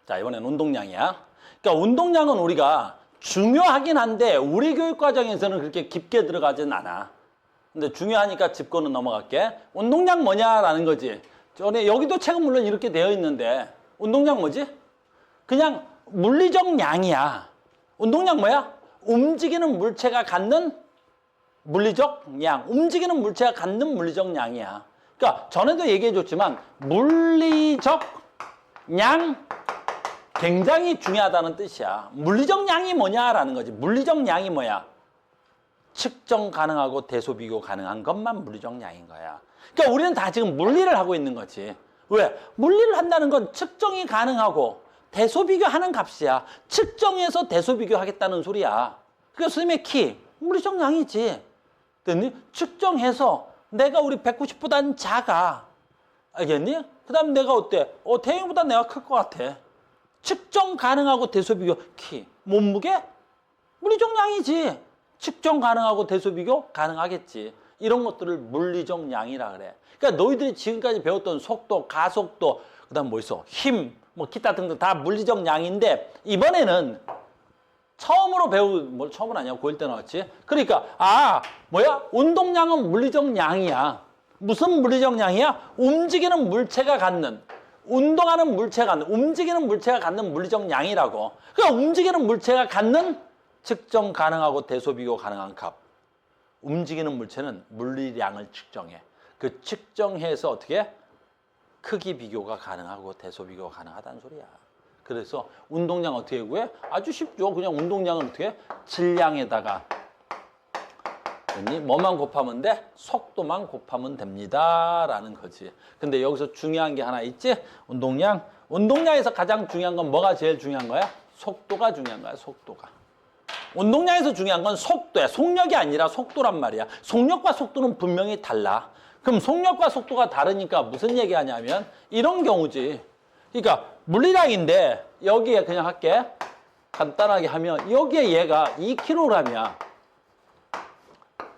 자, 이번엔 운동량이야. 그러니까 운동량은 우리가 중요하긴 한데 우리 교육 과정에서는 그렇게 깊게 들어가진 않아. 근데 중요하니까 짚고는 넘어갈게. 운동량 뭐냐라는 거지. 전에 여기도 책은 물론 이렇게 되어 있는데 운동량 뭐지? 그냥 물리적 양이야. 운동량 뭐야? 움직이는 물체가 갖는 물리적 양. 움직이는 물체가 갖는 물리적 양이야. 그러니까 전에도 얘기해 줬지만 물리적 양 굉장히 중요하다는 뜻이야. 물리적 양이 뭐냐라는 거지. 물리적 양이 뭐야? 측정 가능하고 대소 비교 가능한 것만 물리적 양인 거야. 그러니까 우리는 다 지금 물리를 하고 있는 거지. 왜? 물리를 한다는 건 측정이 가능하고 대소 비교하는 값이야. 측정해서 대소 비교하겠다는 소리야. 그러니까 선생님의 키, 물리적 양이지. 됐니? 측정해서 내가 우리 190보다는 작아. 알겠니? 그 다음 내가 어때? 태영이보다 내가 클 것 같아. 측정 가능하고 대소 비교 키, 몸무게? 물리적 양이지. 측정 가능하고 대소 비교 가능하겠지. 이런 것들을 물리적 양이라 그래. 그러니까 너희들이 지금까지 배웠던 속도, 가속도, 그다음 뭐 있어? 힘, 뭐 기타 등등 다 물리적 양인데 이번에는 처음으로 뭐 처음은 아니야. 고1 때 나왔지. 그러니까 뭐야? 운동량은 물리적 양이야. 무슨 물리적 양이야? 움직이는 물체가 갖는, 운동하는 물체가 갖는, 움직이는 물체가 갖는 물리적 양이라고. 그러니까 움직이는 물체가 갖는 측정 가능하고 대소 비교 가능한 값. 움직이는 물체는 물리량을 측정해. 그 측정해서 어떻게 해? 크기 비교가 가능하고 대소 비교가 가능하다는 소리야. 그래서 운동량 어떻게 구해? 아주 쉽죠. 그냥 운동량은 어떻게 해? 질량에다가 뭐만 곱하면 돼? 속도만 곱하면 됩니다. 라는 거지. 근데 여기서 중요한 게 하나 있지? 운동량. 운동량에서 가장 중요한 건 뭐가 제일 중요한 거야? 속도가 중요한 거야. 속도가. 운동량에서 중요한 건 속도야. 속력이 아니라 속도란 말이야. 속력과 속도는 분명히 달라. 그럼 속력과 속도가 다르니까 무슨 얘기하냐면 이런 경우지. 그러니까 물리량인데 여기에 그냥 할게. 간단하게 하면 여기에 얘가 2kg이야.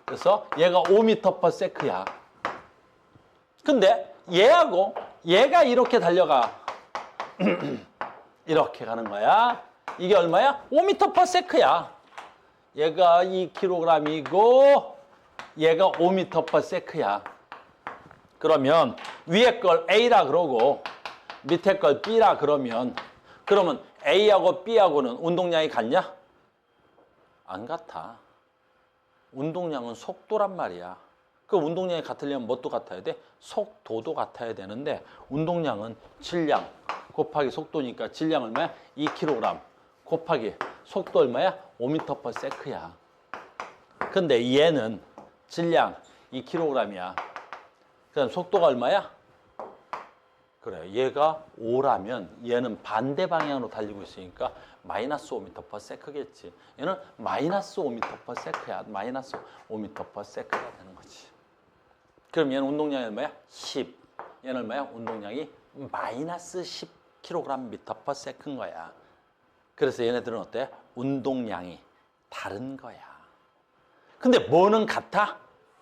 그래서 얘가 5m/s야. 근데 얘하고 얘가 이렇게 달려가. 이렇게 가는 거야. 이게 얼마야? 5m/s야. 얘가 2kg이고 얘가 5m/s야. 그러면 위에 걸 A라 그러고 밑에 걸 B라 그러면 A하고 B하고는 운동량이 같냐? 안 같아. 운동량은 속도란 말이야. 그 운동량이 같으려면 뭣도 같아야 돼? 속도도 같아야 되는데 운동량은 질량 곱하기 속도니까 질량 얼마야? 2kg 곱하기 속도 얼마야? 5m/s야. 근데 얘는 질량 2kg이야. 그럼 속도가 얼마야? 그래, 얘가 5라면 얘는 반대 방향으로 달리고 있으니까 마이너스 5m/s겠지. 얘는 마이너스 5m/s야. 마이너스 5m/s가 되는 거지. 그럼 얘는 운동량이 얼마야? 10. 얘는 얼마야? 운동량이 마이너스 10kg/m인 거야. 그래서 얘네들은 어때? 운동량이 다른 거야. 근데 뭐는 같아?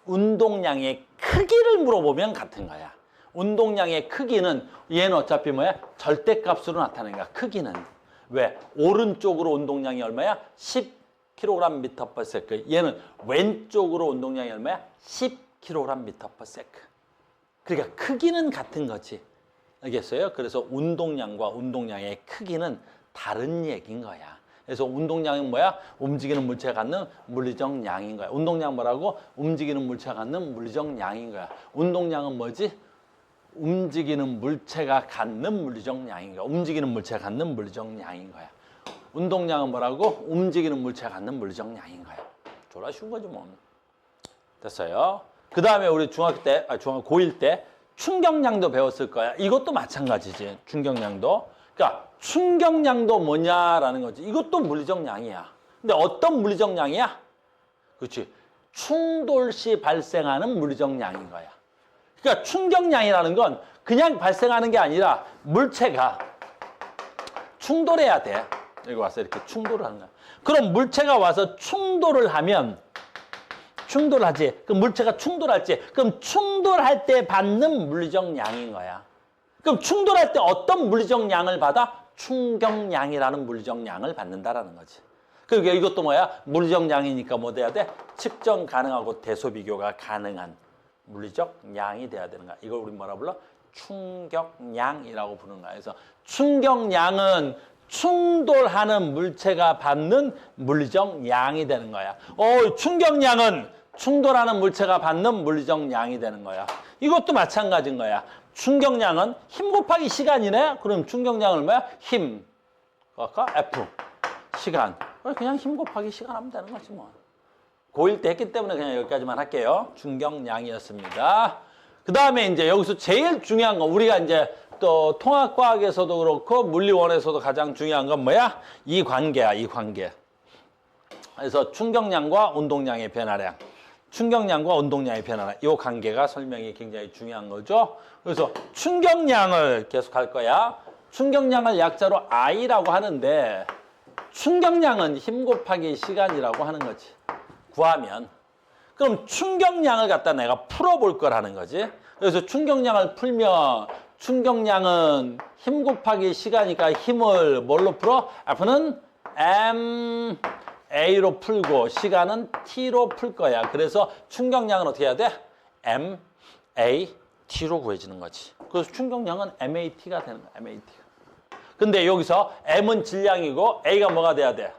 운동량의 크기를 물어보면 같은 거야. 운동량의 크기는 얘는 어차피 뭐야? 절대값으로 나타내는 거야. 크기는. 왜? 오른쪽으로 운동량이 얼마야? 10kg/m/s. 얘는 왼쪽으로 운동량이 얼마야? 10kg/m/s. 그러니까 크기는 같은 거지. 알겠어요? 그래서 운동량과 운동량의 크기는 다른 얘기인 거야. 그래서 운동량은 뭐야? 움직이는 물체가 갖는 물리적 양인 거야. 운동량 뭐라고? 움직이는 물체가 갖는 물리적 양인 거야. 운동량은 뭐지? 움직이는 물체가 갖는 물리적 양인 거야. 움직이는 물체가 갖는 물리적 양인 거야. 운동량은 뭐라고? 움직이는 물체가 갖는 물리적 양인 거야. 졸라 쉬운 거지 뭐. 됐어요? 그 다음에 우리 고1 때 충격량도 배웠을 거야. 이것도 마찬가지지. 충격량도. 그러니까 충격량도 뭐냐라는 거지. 이것도 물리적 양이야. 근데 어떤 물리적 양이야? 그렇지. 충돌 시 발생하는 물리적 양인 거야. 그러니까 충격량이라는 건 그냥 발생하는 게 아니라 물체가 충돌해야 돼. 여기 와서 이렇게 충돌을 하는 거야. 그럼 물체가 와서 충돌을 하면 충돌하지. 그럼 물체가 충돌할지. 그럼 충돌할 때 받는 물리적 양인 거야. 그럼 충돌할 때 어떤 물리적 양을 받아? 충격량이라는 물리적량을 받는다라는 거지. 그러니까 이것도 뭐야? 물리적량이니까 뭐 돼야 돼? 측정 가능하고 대소 비교가 가능한 물리적량이 돼야 되는 거야. 이걸 우리 뭐라 불러? 충격량이라고 부르는 거야. 그래서 충격량은 충돌하는 물체가 받는 물리적 양이 되는 거야. 충격량은 충돌하는 물체가 받는 물리적 양이 되는 거야. 이것도 마찬가지인 거야. 충격량은 힘 곱하기 시간이네? 그럼 충격량은 얼마야? 힘. 아까 F. 시간. 그냥 힘 곱하기 시간 하면 되는 거지 뭐. 고1 때 했기 때문에 그냥 여기까지만 할게요. 충격량이었습니다. 그 다음에 이제 여기서 제일 중요한 건 우리가 이제 또 통합과학에서도 그렇고 물리원에서도 가장 중요한 건 뭐야? 이 관계야, 이 관계. 그래서 충격량과 운동량의 변화량. 충격량과 운동량의 변화량. 이 관계가 설명이 굉장히 중요한 거죠. 그래서 충격량을 계속 할 거야. 충격량을 약자로 I라고 하는데 충격량은 힘 곱하기 시간이라고 하는 거지. 구하면. 그럼 충격량을 갖다 내가 풀어볼 거라는 거지. 그래서 충격량을 풀면 충격량은 힘 곱하기 시간이니까 힘을 뭘로 풀어? F는 MA로 풀고 시간은 T로 풀 거야. 그래서 충격량은 어떻게 해야 돼? MAT로 구해지는 거지. 그래서 충격량은 MAT가 되는 거야. MAT가. 근데 여기서 M은 질량이고 A가 뭐가 돼야 돼?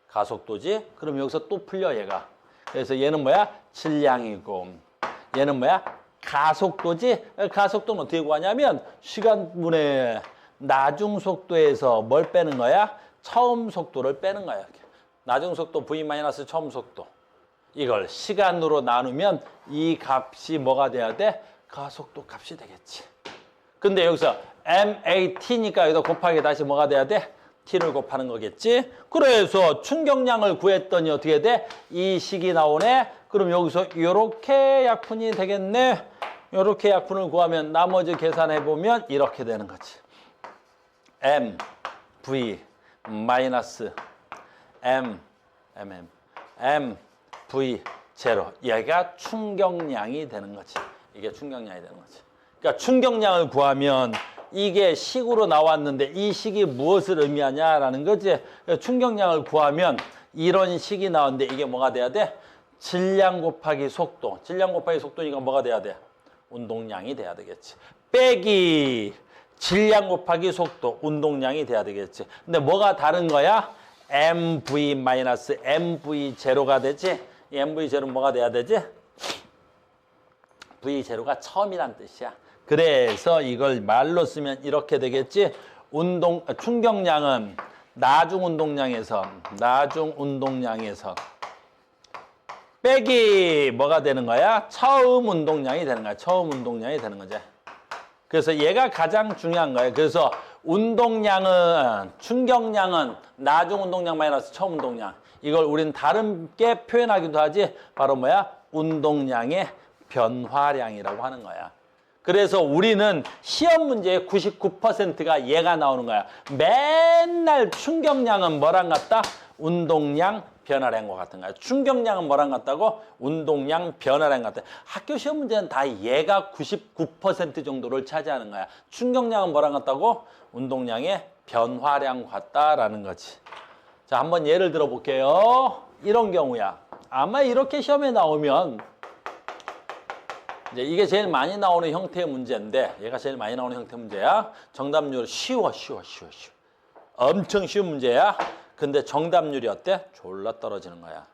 가속도지. 그럼 여기서 또 풀려 얘가. 그래서 얘는 뭐야? 질량이고 얘는 뭐야? 가속도지. 가속도는 어떻게 구하냐면 시간분의 나중 속도에서 뭘 빼는 거야? 처음 속도를 빼는 거야. 나중 속도 V 마이너스 처음 속도. 이걸 시간으로 나누면 이 값이 뭐가 돼야 돼? 가속도 값이 되겠지. 근데 여기서 MAT니까 여기다 곱하기 다시 뭐가 돼야 돼? T를 곱하는 거겠지. 그래서 충격량을 구했더니 어떻게 돼? 이 식이 나오네. 그럼 여기서 이렇게 약분이 되겠네. 이렇게 약분을 구하면 나머지 계산해보면 이렇게 되는 거지. M, V, 마이너스 M, V, 제로. 얘가 충격량이 되는 거지. 이게 충격량이 되는 거지. 그러니까 충격량을 구하면 이게 식으로 나왔는데 이 식이 무엇을 의미하냐라는 거지. 충격량을 구하면 이런 식이 나왔는데 이게 뭐가 돼야 돼? 질량 곱하기 속도. 질량 곱하기 속도니까 뭐가 돼야 돼? 운동량이 돼야 되겠지. 빼기 질량 곱하기 속도. 운동량이 돼야 되겠지. 근데 뭐가 다른 거야? MV 마이너스 MV 제로가 되지. 이 MV 제로는 뭐가 돼야 되지? V 제로가 처음이란 뜻이야. 그래서 이걸 말로 쓰면 이렇게 되겠지. 충격량은 나중 운동량에서 빼기 뭐가 되는 거야? 처음 운동량이 되는 거야. 처음 운동량이 되는 거지. 그래서 얘가 가장 중요한 거예요. 그래서 충격량은 나중 운동량 마이너스 처음 운동량. 이걸 우리는 다르게 표현하기도 하지. 바로 뭐야? 운동량의 변화량이라고 하는 거야. 그래서 우리는 시험 문제의 99%가 얘가 나오는 거야. 맨날 충격량은 뭐랑 같다? 운동량 변화량과 같은 거야. 충격량은 뭐랑 같다고? 운동량 변화량 같다. 학교 시험 문제는 다 얘가 99% 정도를 차지하는 거야. 충격량은 뭐랑 같다고? 운동량의 변화량 같다라는 거지. 자, 한번 예를 들어 볼게요. 이런 경우야. 아마 이렇게 시험에 나오면 이제 이게 제일 많이 나오는 형태의 문제인데 얘가 제일 많이 나오는 형태 문제야. 정답률 쉬워. 엄청 쉬운 문제야. 근데 정답률이 어때? 졸라 떨어지는 거야.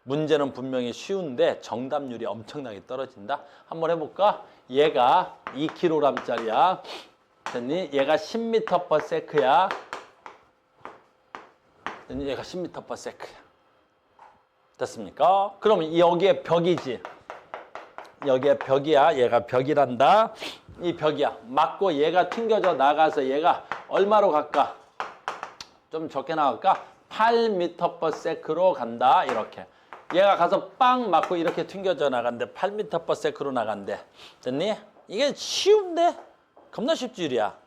문제는 분명히 쉬운데 정답률이 엄청나게 떨어진다. 한번 해볼까? 얘가 2kg짜리야. 됐니? 얘가 10m/s야. 됐니? 얘가 10m/s야. 됐습니까? 그럼 여기에 벽이지. 여기에 벽이야. 얘가 벽이란다. 이 벽이야. 맞고 얘가 튕겨져 나가서 얘가 얼마로 갈까? 좀 적게 나갈까? 8m/s로 간다. 이렇게. 얘가 가서 빵 맞고 이렇게 튕겨져 나간대. 8m/s로 나간대. 됐니? 이게 쉬운데? 겁나 쉽지 일이야.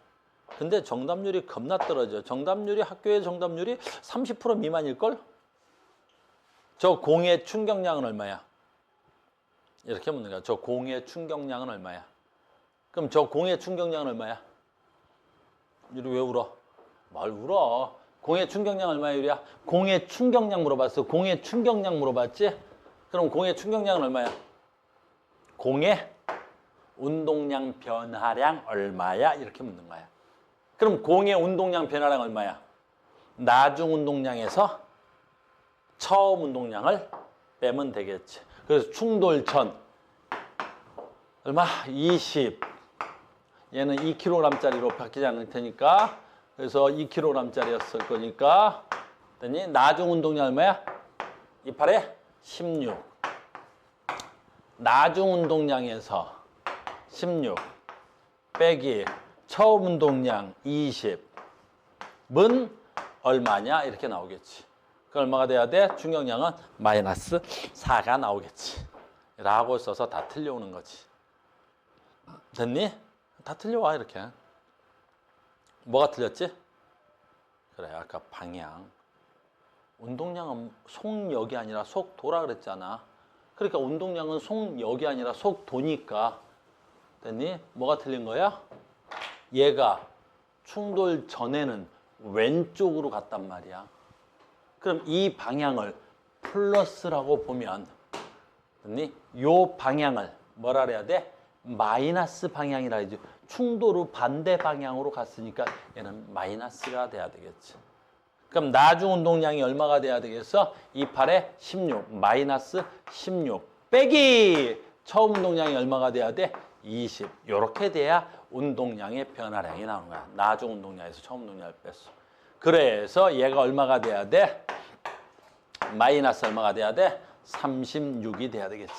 근데 정답률이 겁나 떨어져. 정답률이 학교의 정답률이 30% 미만일걸? 저 공의 충격량은 얼마야? 이렇게 묻는 거야. 저 공의 충격량은 얼마야? 그럼 저 공의 충격량은 얼마야? 왜 울어? 뭘 울어? 공의 충격량 얼마야, 유리야? 공의 충격량 물어봤어. 공의 충격량 물어봤지? 그럼 공의 충격량은 얼마야? 공의 운동량 변화량 얼마야? 이렇게 묻는 거야. 그럼 공의 운동량 변화량 얼마야? 나중 운동량에서 처음 운동량을 빼면 되겠지. 그래서 충돌 전 얼마? 20. 얘는 2kg짜리로 바뀌지 않을 테니까 그래서 2kg짜리였을 거니까 그랬더니 나중 운동량 얼마야? 28에 16. 나중 운동량에서 16 빼기 처음 운동량 20은 얼마냐? 이렇게 나오겠지. 그 얼마가 돼야 돼? 충격량은 마이너스 4가 나오겠지. 라고 써서 다 틀려오는 거지. 됐니? 다 틀려와 이렇게. 뭐가 틀렸지? 그래 아까 방향. 운동량은 속력이 아니라 속도라 그랬잖아. 그러니까 운동량은 속력이 아니라 속도니까. 됐니? 뭐가 틀린 거야? 얘가 충돌 전에는 왼쪽으로 갔단 말이야. 그럼 이 방향을 플러스라고 보면 됐니? 요 방향을 뭐라 그래야 돼? 마이너스 방향이라 해야지. 충돌 반대 방향으로 갔으니까 얘는 마이너스가 돼야 되겠지. 그럼 나중 운동량이 얼마가 돼야 되겠어? 28에 16 마이너스 16 빼기 처음 운동량이 얼마가 돼야 돼? 20. 이렇게 돼야 운동량의 변화량이 나오는 거야. 나중 운동량에서 처음 운동량을 뺐어. 그래서 얘가 얼마가 돼야 돼? 마이너스 얼마가 돼야 돼? 36이 돼야 되겠지.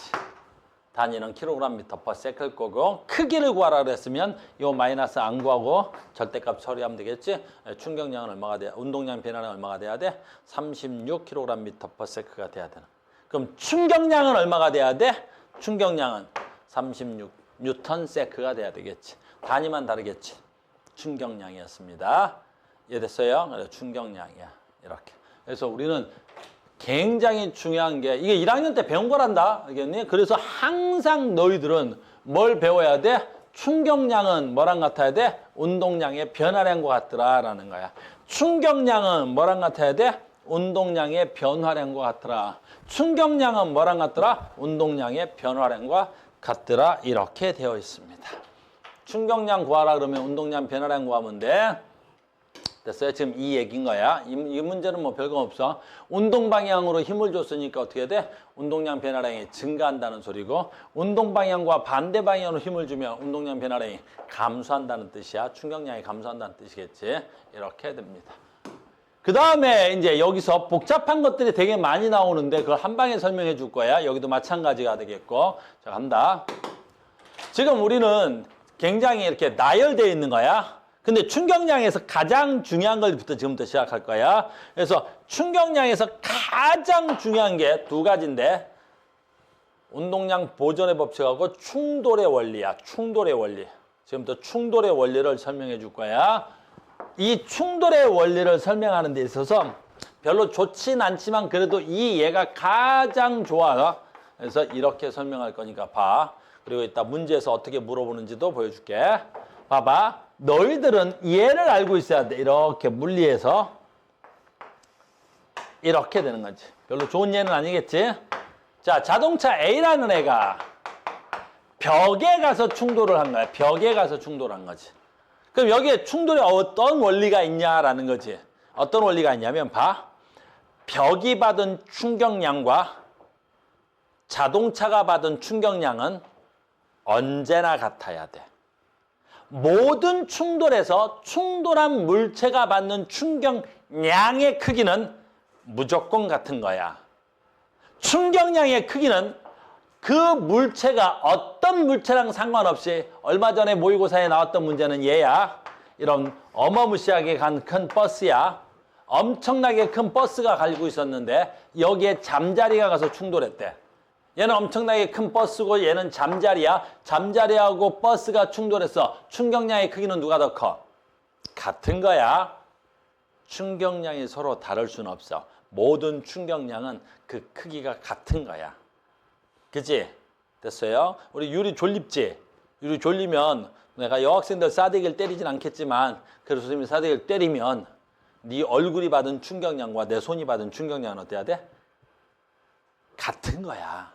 단위는 kg/m per second 거고 크기를 구하라 그랬으면 요 마이너스 안 구하고 절대값 처리하면 되겠지. 충격량은 얼마가 돼야 운동량 변화는 얼마가 돼야 돼? 36kg/m per second가 돼야 되는. 그럼 충격량은 얼마가 돼야 돼? 충격량은 36 뉴턴 세크가 돼야 되겠지. 단위만 다르겠지. 충격량이었습니다. 이해됐어요? 그래서 충격량이야. 이렇게. 그래서 우리는 굉장히 중요한 게 이게 1학년 때 배운 거란다. 알겠니? 그래서 항상 너희들은 뭘 배워야 돼? 충격량은 뭐랑 같아야 돼? 운동량의 변화량과 같더라라는 거야. 충격량은 뭐랑 같아야 돼? 운동량의 변화량과 같더라. 충격량은 뭐랑 같더라? 운동량의 변화량과 같더라. 이렇게 되어 있습니다. 충격량 구하라 그러면 운동량 변화량 구하면 돼. 됐어요? 지금 이 얘기인 거야. 이 문제는 뭐 별거 없어. 운동 방향으로 힘을 줬으니까 어떻게 돼? 운동량 변화량이 증가한다는 소리고 운동 방향과 반대 방향으로 힘을 주면 운동량 변화량이 감소한다는 뜻이야. 충격량이 감소한다는 뜻이겠지. 이렇게 됩니다. 그 다음에 이제 여기서 복잡한 것들이 되게 많이 나오는데 그걸 한 방에 설명해 줄 거야. 여기도 마찬가지가 되겠고. 자, 간다. 지금 우리는 굉장히 이렇게 나열되어 있는 거야. 근데 충격량에서 가장 중요한 걸부터 지금부터 시작할 거야. 그래서 충격량에서 가장 중요한 게 두 가지인데 운동량 보존의 법칙하고 충돌의 원리야. 충돌의 원리. 지금부터 충돌의 원리를 설명해 줄 거야. 이 충돌의 원리를 설명하는 데 있어서 별로 좋진 않지만 그래도 이 얘가 가장 좋아. 그래서 이렇게 설명할 거니까 봐. 그리고 이따 문제에서 어떻게 물어보는지도 보여줄게. 봐봐. 너희들은 얘를 알고 있어야 돼. 이렇게 물리에서 이렇게 되는 거지. 별로 좋은 예는 아니겠지? 자, 자동차 A라는 애가 벽에 가서 충돌을 한 거야. 벽에 가서 충돌한 거지. 그럼 여기에 충돌에 어떤 원리가 있냐라는 거지. 어떤 원리가 있냐면 봐. 벽이 받은 충격량과 자동차가 받은 충격량은 언제나 같아야 돼. 모든 충돌에서 충돌한 물체가 받는 충격량의 크기는 무조건 같은 거야. 충격량의 크기는 그 물체가 어떤 물체랑 상관없이 얼마 전에 모의고사에 나왔던 문제는 얘야. 이런 어마무시하게 간 큰 버스야. 엄청나게 큰 버스가 가지고 있었는데 여기에 잠자리가 가서 충돌했대. 얘는 엄청나게 큰 버스고 얘는 잠자리야. 잠자리하고 버스가 충돌했어. 충격량의 크기는 누가 더 커? 같은 거야. 충격량이 서로 다를 수는 없어. 모든 충격량은 그 크기가 같은 거야. 그치? 됐어요? 우리 유리 졸립지? 유리 졸리면 내가 여학생들 싸대기를 때리진 않겠지만 그래서 선생님이 싸대기를 때리면 네 얼굴이 받은 충격량과 내 손이 받은 충격량은 어때야 돼? 같은 거야.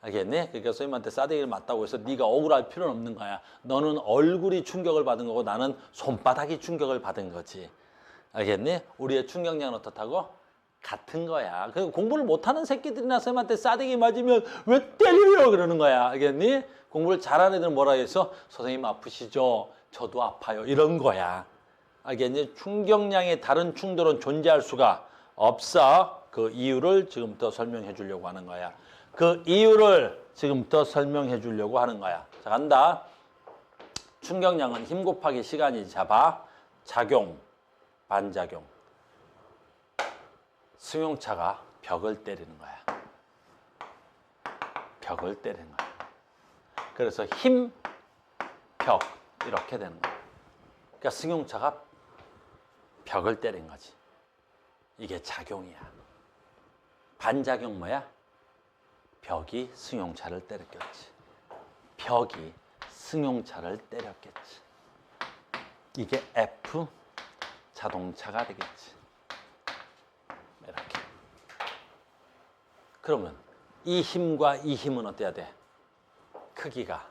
알겠니? 그러니까 선생님한테 싸대기를 맞다고 해서 네가 억울할 필요는 없는 거야. 너는 얼굴이 충격을 받은 거고 나는 손바닥이 충격을 받은 거지. 알겠니? 우리의 충격량은 어떻다고? 같은 거야. 그리고 공부를 못하는 새끼들이나 선생님한테 싸대기 맞으면 왜 때려요? 그러는 거야. 알겠니? 공부를 잘하는 애들은 뭐라 해서 선생님 아프시죠? 저도 아파요. 이런 거야. 알겠니? 충격량의 다른 충돌은 존재할 수가 없어. 그 이유를 지금부터 설명해 주려고 하는 거야. 그 이유를 지금부터 설명해 주려고 하는 거야. 자, 간다. 충격량은 힘 곱하기 시간이지. 자, 봐. 작용, 반작용. 승용차가 벽을 때리는 거야. 벽을 때리는 거야. 그래서 힘, 벽 이렇게 되는 거야. 그러니까 승용차가 벽을 때린 거지. 이게 작용이야. 반작용 뭐야? 벽이 승용차를 때렸겠지. 벽이 승용차를 때렸겠지. 이게 F 자동차가 되겠지. 이렇게. 그러면 이 힘과 이 힘은 어때야 돼? 크기가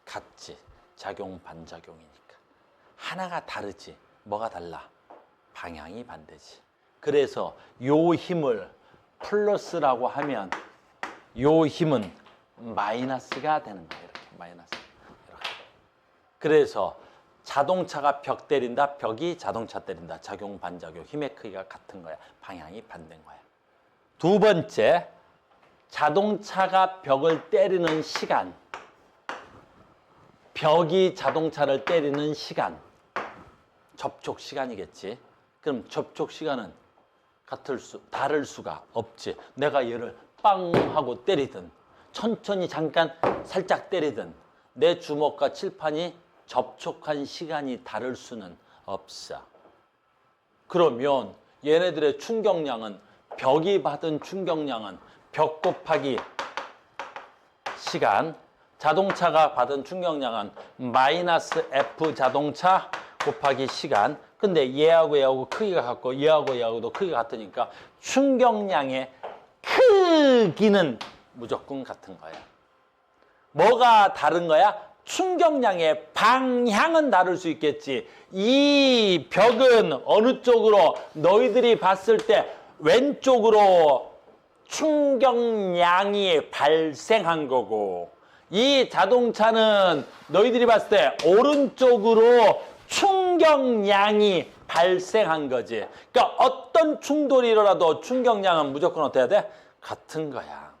같지. 작용, 반작용이니까. 하나가 다르지. 뭐가 달라? 방향이 반대지. 그래서 요 힘을 플러스라고 하면 요 힘은 마이너스가 되는 거야. 이렇게 마이너스. 이렇게. 그래서 자동차가 벽 때린다. 벽이 자동차 때린다. 작용, 반작용. 힘의 크기가 같은 거야. 방향이 반대인 거야. 두 번째, 자동차가 벽을 때리는 시간. 벽이 자동차를 때리는 시간. 접촉 시간이겠지. 그럼 접촉 시간은 다를 수가 없지. 내가 얘를 빵 하고 때리든 천천히 잠깐 살짝 때리든 내 주먹과 칠판이 접촉한 시간이 다를 수는 없어. 그러면 얘네들의 충격량은 벽이 받은 충격량은 벽 곱하기 시간, 자동차가 받은 충격량은 마이너스 F 자동차 곱하기 시간. 근데 얘하고 크기가 같고 얘하고도 크기가 같으니까 충격량의 크기는 무조건 같은 거야. 뭐가 다른 거야? 충격량의 방향은 다를 수 있겠지. 이 벽은 어느 쪽으로 너희들이 봤을 때 왼쪽으로 충격량이 발생한 거고 이 자동차는 너희들이 봤을 때 오른쪽으로 충격량이 발생한 거지. 그러니까 어떤 충돌이 일어나도 충격량은 무조건 어때야 돼? 같은 거야.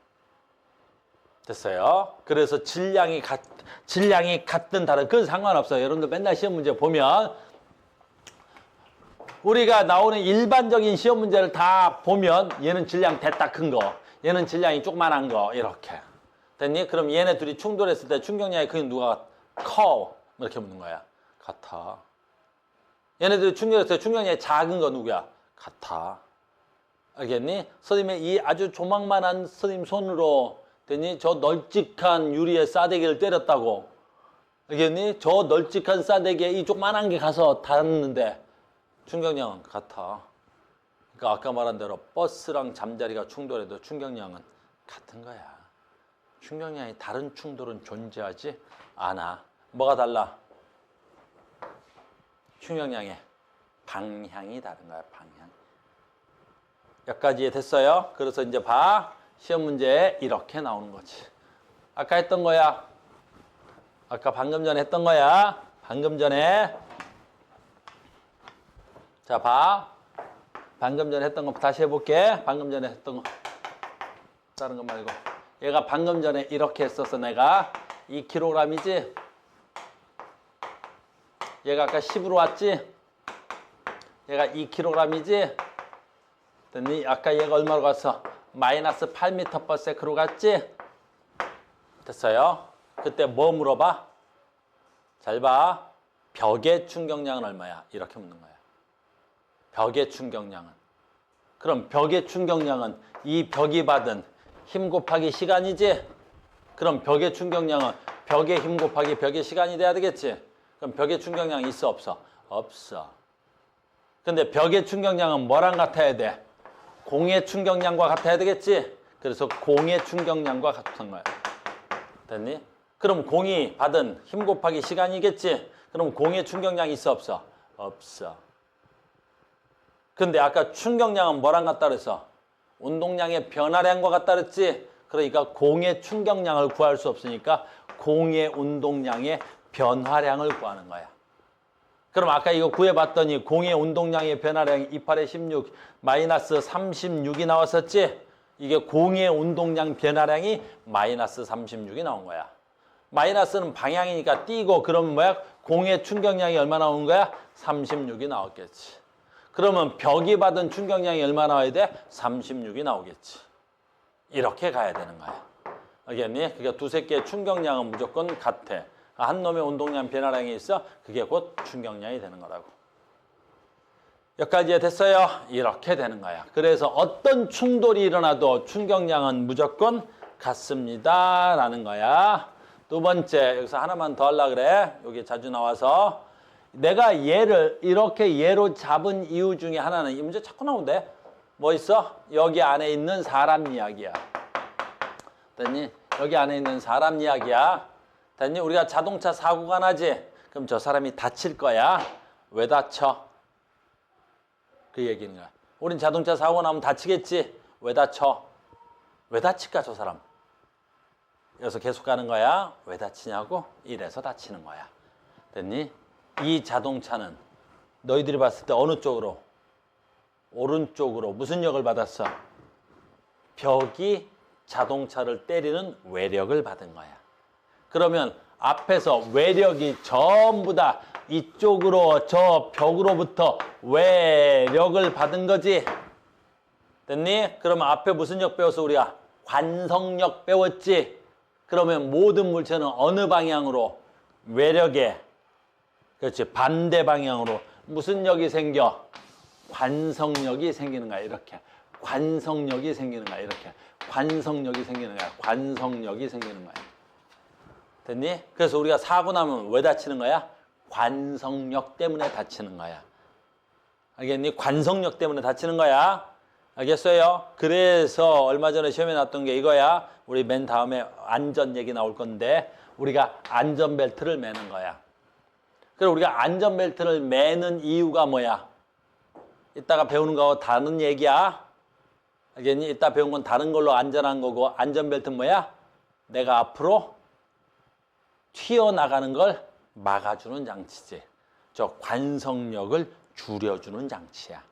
됐어요? 그래서 질량이 같든 다른 그건 상관없어요. 여러분들 맨날 시험 문제 보면 우리가 나오는 일반적인 시험 문제를 다 보면 얘는 질량 됐다 큰 거, 얘는 질량이 조그만한 거 이렇게. 됐니? 그럼 얘네 둘이 충돌했을 때 충격량의 크기는 누가 커? 이렇게 묻는 거야. 같아. 얘네들이 충격했을 때 충격량이 작은 거 누구야? 같아. 알겠니? 선생님의 이 아주 조망만한 선생님 손으로 됐니? 저 널찍한 유리에 싸대기를 때렸다고. 알겠니? 저 널찍한 싸대기에 이 조그만한 게 가서 닿았는데 충격량은 같아. 그러니까 아까 말한 대로 버스랑 잠자리가 충돌해도 충격량은 같은 거야. 충격량이 다른 충돌은 존재하지 않아. 뭐가 달라? 충격량의 방향이 다른 거야. 방향. 여기까지 됐어요? 그래서 이제 봐. 시험 문제에 이렇게 나오는 거지. 아까 했던 거야. 아까 방금 전에 했던 거야. 방금 전에. 자, 봐. 방금 전에 했던 거 다시 해볼게. 방금 전에 했던 거. 다른 거 말고. 얘가 방금 전에 이렇게 했었어. 내가 2kg이지? 얘가 아까 10으로 왔지? 얘가 2kg이지? 됐니? 아까 얘가 얼마로 갔어? 마이너스 8m/s로 갔지? 됐어요? 그때 뭐 물어봐? 잘 봐. 벽의 충격량은 얼마야? 이렇게 묻는 거야. 벽의 충격량은. 그럼 벽의 충격량은 이 벽이 받은 힘 곱하기 시간이지? 그럼 벽의 충격량은 벽의 힘 곱하기 벽의 시간이 돼야 되겠지? 그럼 벽의 충격량이 있어 없어? 없어. 근데 벽의 충격량은 뭐랑 같아야 돼? 공의 충격량과 같아야 되겠지? 그래서 공의 충격량과 같은 거야. 됐니? 그럼 공이 받은 힘 곱하기 시간이겠지? 그럼 공의 충격량이 있어 없어? 없어. 근데 아까 충격량은 뭐랑 같다 그랬어? 운동량의 변화량과 같다 그랬지? 그러니까 공의 충격량을 구할 수 없으니까 공의 운동량의 변화량을 구하는 거야. 그럼 아까 이거 구해봤더니 공의 운동량의 변화량이 28에 16 마이너스 36이 나왔었지? 이게 공의 운동량 변화량이 마이너스 36이 나온 거야. 마이너스는 방향이니까 띄고 그러면 뭐야? 공의 충격량이 얼마 나오는 거야? 36이 나왔겠지. 그러면 벽이 받은 충격량이 얼마 나와야 돼? 36이 나오겠지. 이렇게 가야 되는 거야. 알겠니? 그러니까 두세 개의 충격량은 무조건 같아. 한 놈의 운동량 변화량이 있어. 그게 곧 충격량이 되는 거라고. 여기까지 됐어요? 이렇게 되는 거야. 그래서 어떤 충돌이 일어나도 충격량은 무조건 같습니다. 라는 거야. 두 번째, 여기서 하나만 더 하려고 그래. 여기 자주 나와서. 내가 얘를 이렇게 얘로 잡은 이유 중에 하나는 이 문제 자꾸 나오는데 뭐 있어? 여기 안에 있는 사람 이야기야. 됐니? 여기 안에 있는 사람 이야기야. 됐니? 우리가 자동차 사고가 나지? 그럼 저 사람이 다칠 거야. 왜 다쳐? 그 얘기인 거야. 우린 자동차 사고 나면 다치겠지? 왜 다쳐? 왜 다칠까 저 사람? 여기서 계속 가는 거야. 왜 다치냐고? 이래서 다치는 거야. 됐니? 이 자동차는 너희들이 봤을 때 어느 쪽으로? 오른쪽으로 무슨 역을 받았어? 벽이 자동차를 때리는 외력을 받은 거야. 그러면 앞에서 외력이 전부 다 이쪽으로 저 벽으로부터 외력을 받은 거지. 됐니? 그러면 앞에 무슨 역 배웠어 우리가? 관성력 배웠지. 그러면 모든 물체는 어느 방향으로? 외력에. 그렇지. 반대 방향으로. 무슨 역이 생겨? 관성력이 생기는 거야. 이렇게. 관성력이 생기는 거야. 이렇게. 관성력이 생기는 거야. 관성력이 생기는 거야. 됐니? 그래서 우리가 사고 나면 왜 다치는 거야? 관성력 때문에 다치는 거야. 알겠니? 관성력 때문에 다치는 거야. 알겠어요? 그래서 얼마 전에 시험에 나왔던 게 이거야. 우리 맨 다음에 안전 얘기 나올 건데 우리가 안전벨트를 매는 거야. 그리고 우리가 안전벨트를 매는 이유가 뭐야? 이따가 배우는 거하고 다른 얘기야. 알겠니? 이따 배운 건 다른 걸로 안전한 거고 안전벨트는 뭐야? 내가 앞으로 튀어나가는 걸 막아주는 장치지. 저 관성력을 줄여주는 장치야.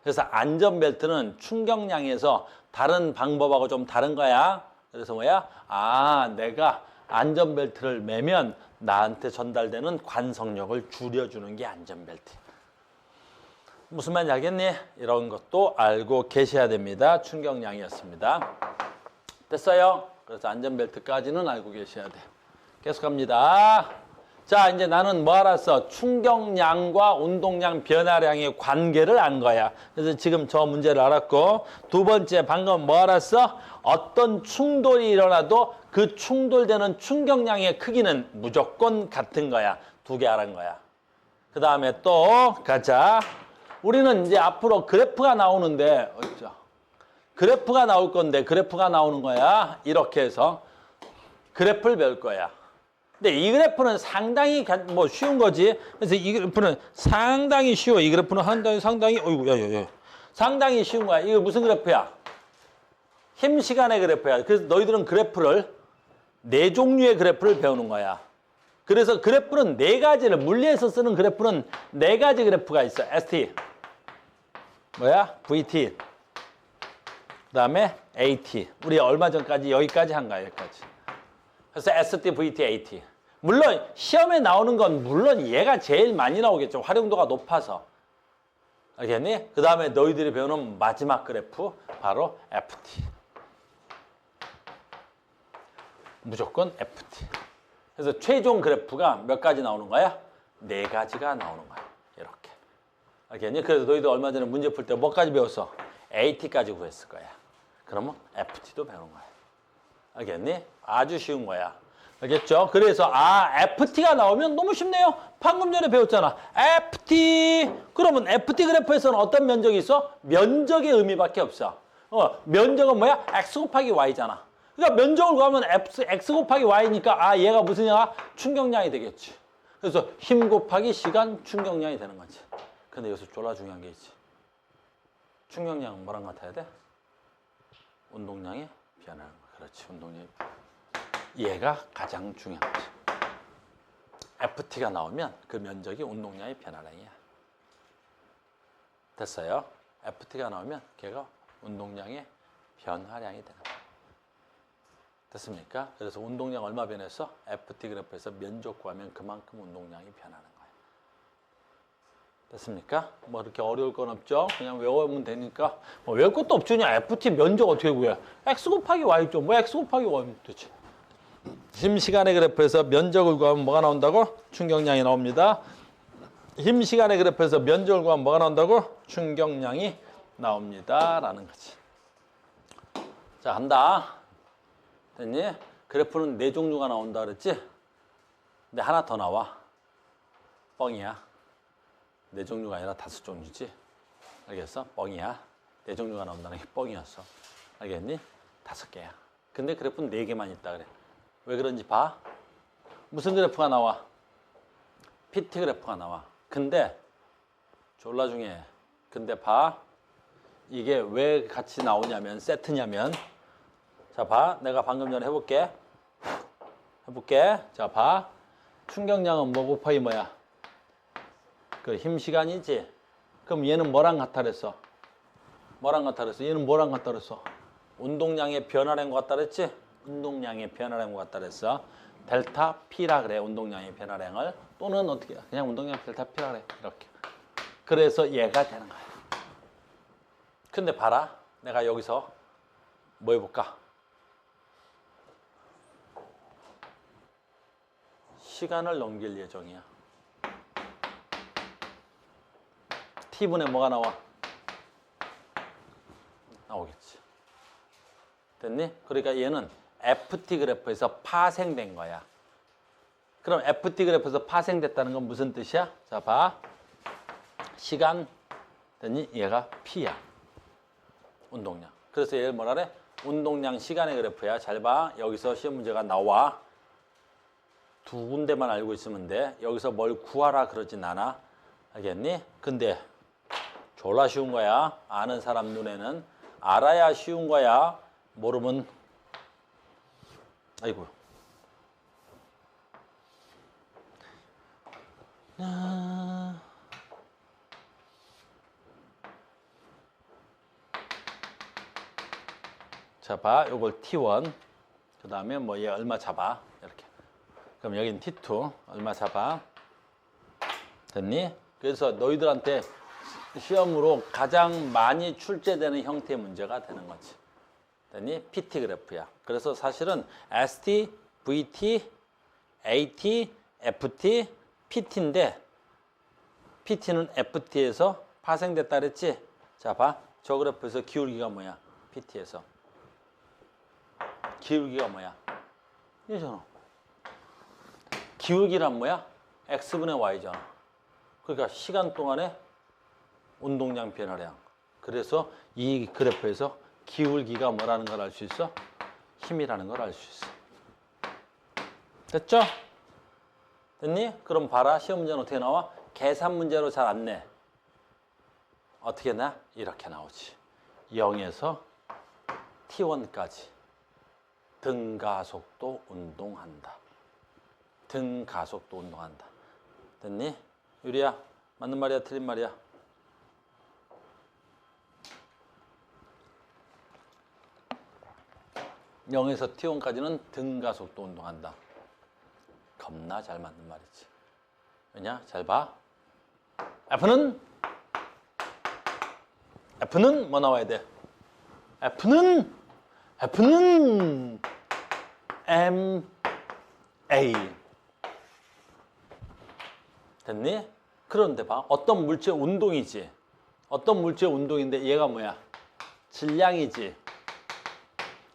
그래서 안전벨트는 충격량에서 다른 방법하고 좀 다른 거야. 그래서 뭐야? 아, 내가 안전벨트를 매면 나한테 전달되는 관성력을 줄여주는 게 안전벨트. 무슨 말인지 알겠니? 이런 것도 알고 계셔야 됩니다. 충격량이었습니다. 됐어요? 그래서 안전벨트까지는 알고 계셔야 돼. 계속 갑니다. 자, 이제 나는 뭐 알았어? 충격량과 운동량 변화량의 관계를 안 거야. 그래서 지금 저 문제를 알았고, 두 번째 방금 뭐 알았어? 어떤 충돌이 일어나도 그 충돌되는 충격량의 크기는 무조건 같은 거야. 두 개 알은 거야. 그 다음에 또 가자. 우리는 이제 앞으로 그래프가 나오는데, 그래프가 나올 건데 그래프가 나오는 거야. 이렇게 해서 그래프를 배울 거야. 근데 이 그래프는 상당히 뭐 쉬운 거지. 그래서 이 그래프는 상당히 쉬워. 이 그래프는 상당히 어이구 상당히 쉬운 거야. 이거 무슨 그래프야? 힘 시간의 그래프야. 그래서 너희들은 그래프를 네 종류의 그래프를 배우는 거야. 그래서 그래프는 네 가지를 물리에서 쓰는 그래프는 네 가지 그래프가 있어. ST 뭐야? VT 그다음에 AT. 우리 얼마 전까지 여기까지 한 거야. 여기까지. 그래서 ST, VT, AT. 물론 시험에 나오는 건 물론 얘가 제일 많이 나오겠죠. 활용도가 높아서. 알겠니? 그 다음에 너희들이 배우는 마지막 그래프 바로 FT. 무조건 FT. 그래서 최종 그래프가 몇 가지 나오는 거야? 네 가지가 나오는 거야. 이렇게. 알겠니? 그래서 너희들 얼마 전에 문제 풀 때 뭐까지 배웠어? AT까지 구했을 거야. 그러면 FT도 배우는 거야. 알겠니? 아주 쉬운 거야. 알겠죠? 그래서 FT가 나오면 너무 쉽네요. 방금 전에 배웠잖아. FT. 그러면 FT 그래프에서는 어떤 면적이 있어? 면적의 의미밖에 없어. 면적은 뭐야? X 곱하기 Y잖아. 그러니까 면적을 구하면 X 곱하기 Y니까 얘가 무슨 양아? 충격량이 되겠지. 그래서 힘 곱하기 시간 충격량이 되는 거지. 근데 여기서 졸라 중요한 게 있지. 충격량은 뭐랑 같아야 돼? 운동량에 변하는 거. 그렇지. 운동량이. 얘가 가장 중요한 거지. FT가 나오면 그 면적이 운동량의 변화량이야. 됐어요? FT가 나오면 걔가 운동량의 변화량이 되는 거야. 됐습니까? 그래서 운동량 얼마 변했어? FT 그래프에서 면적 구하면 그만큼 운동량이 변하는 거야. 됐습니까? 뭐 이렇게 어려울 건 없죠? 그냥 외우면 되니까. 뭐 외울 것도 없죠. 그냥 FT 면적 어떻게 구해? X 곱하기 Y죠. 뭐 X 곱하기 Y면 되지. 힘 시간의 그래프에서 면적을 구하면 뭐가 나온다고? 충격량이 나옵니다. 힘 시간의 그래프에서 면적을 구하면 뭐가 나온다고? 충격량이 나옵니다. 라는 거지. 자, 간다. 됐니? 그래프는 4종류가 나온다 그랬지? 근데 하나 더 나와. 뻥이야. 4종류가 아니라 5종류지. 알겠어? 뻥이야. 4종류가 나온다는 게 뻥이었어. 알겠니? 5개야. 근데 그래프는 4개만 있다 그래. 왜 그런지 봐. 무슨 그래프가 나와? PT 그래프가 나와. 근데 졸라 중요해. 근데 봐. 이게 왜 같이 나오냐면 세트냐면 자 봐. 내가 방금 전에 해볼게. 자 봐. 충격량은 뭐 곱하기 뭐야? 그 힘 시간이지. 그럼 얘는 뭐랑 같다 그랬어? 뭐랑 같다 그랬어? 얘는 뭐랑 같다 그랬어? 운동량의 변화량 같다 그랬지? 운동량의 변화량 같다 그랬어. 델타 P라 그래. 운동량의 변화량을. 또는 어떻게 해? 그냥 운동량 델타 P라 그래. 이렇게. 그래서 얘가 되는 거야. 근데 봐라. 내가 여기서 뭐 해볼까? 시간을 넘길 예정이야. T분에 뭐가 나와? 나오겠지. 됐니? 그러니까 얘는 FT 그래프에서 파생된 거야. 그럼 FT 그래프에서 파생됐다는 건 무슨 뜻이야? 자, 봐. 시간, 됐니? 얘가 P야. 운동량. 그래서 얘를 뭐라 그래? 운동량 시간의 그래프야. 잘 봐. 여기서 시험 문제가 나와. 2군데만 알고 있으면 돼. 여기서 뭘 구하라 그러진 않아. 알겠니? 근데 졸라 쉬운 거야. 아는 사람 눈에는. 알아야 쉬운 거야. 모르면 아이고. 자, 봐. 요걸 T1. 그 다음에 뭐 얘 얼마 잡아. 이렇게. 그럼 여기는 T2. 얼마 잡아. 됐니? 그래서 너희들한테 시험으로 가장 많이 출제되는 형태의 문제가 되는 거지. 됐니? PT 그래프야. 그래서 사실은 ST, VT, AT, FT, PT인데 PT는 FT에서 파생됐다 그랬지? 자, 봐. 저 그래프에서 기울기가 뭐야? PT에서. 기울기가 뭐야? 이잖아. 기울기란 뭐야? X분의 Y잖아. 그러니까 시간 동안에 운동량 변화량. 그래서 이 그래프에서 기울기가 뭐라는 걸 알 수 있어? 힘이라는 걸 알 수 있어. 됐죠? 됐니? 그럼 봐라. 시험 문제는 어떻게 나와? 계산 문제로 잘 안 내. 어떻게 나? 이렇게 나오지. 0에서 T1까지 등가속도 운동한다. 등가속도 운동한다. 됐니? 유리야, 맞는 말이야? 틀린 말이야? 영에서 T1까지는 등가속도 운동한다. 겁나 잘 맞는 말이지. 왜냐? 잘 봐. F는 뭐 나와야 돼? F는 MA. 됐니? 그런데 봐. 어떤 물체의 운동이지. 어떤 물체의 운동인데 얘가 뭐야? 질량이지.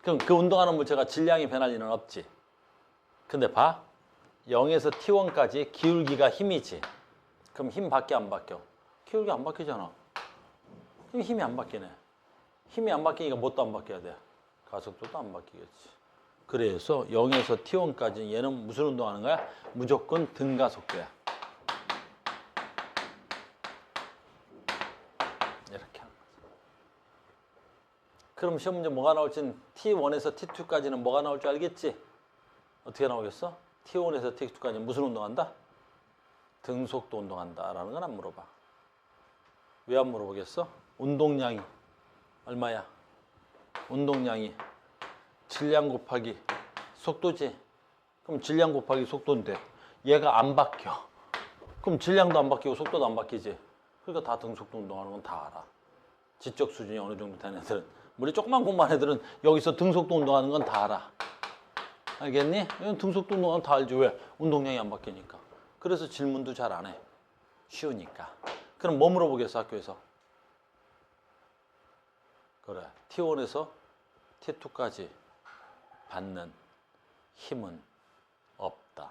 그럼 그 운동하는 물체가 질량이 변할 리는 없지. 근데 봐. 0에서 T1까지 기울기가 힘이지. 그럼 힘 바뀌어 안 바뀌어? 기울기 안 바뀌잖아. 그럼 힘이 안 바뀌네. 힘이 안 바뀌니까 뭣도 안 바뀌어야 돼? 가속도도 안 바뀌겠지. 그래서 0에서 T1까지 얘는 무슨 운동하는 거야? 무조건 등가속도야. 이렇게 하는 거지. 그럼 시험 문제 뭐가 나올지 T1에서 T2까지는 뭐가 나올 줄 알겠지? 어떻게 나오겠어? T1에서 T2까지 무슨 운동한다? 등속도 운동한다 라는 건 안 물어봐. 왜 안 물어보겠어? 운동량이 얼마야? 운동량이 질량 곱하기 속도지. 그럼 질량 곱하기 속도인데 얘가 안 바뀌어. 그럼 질량도 안 바뀌고 속도도 안 바뀌지. 그러니까 다 등속도 운동하는 건 다 알아. 지적 수준이 어느 정도 되는 애들은, 우리 조그만 공부한 애들은 여기서 등속도 운동하는 건 다 알아. 알겠니? 등속도 운동하면 다 알지. 왜? 운동량이 안 바뀌니까. 그래서 질문도 잘 안 해. 쉬우니까. 그럼 뭐 물어보겠어, 학교에서? 그래. T1에서 T2까지 받는 힘은 없다.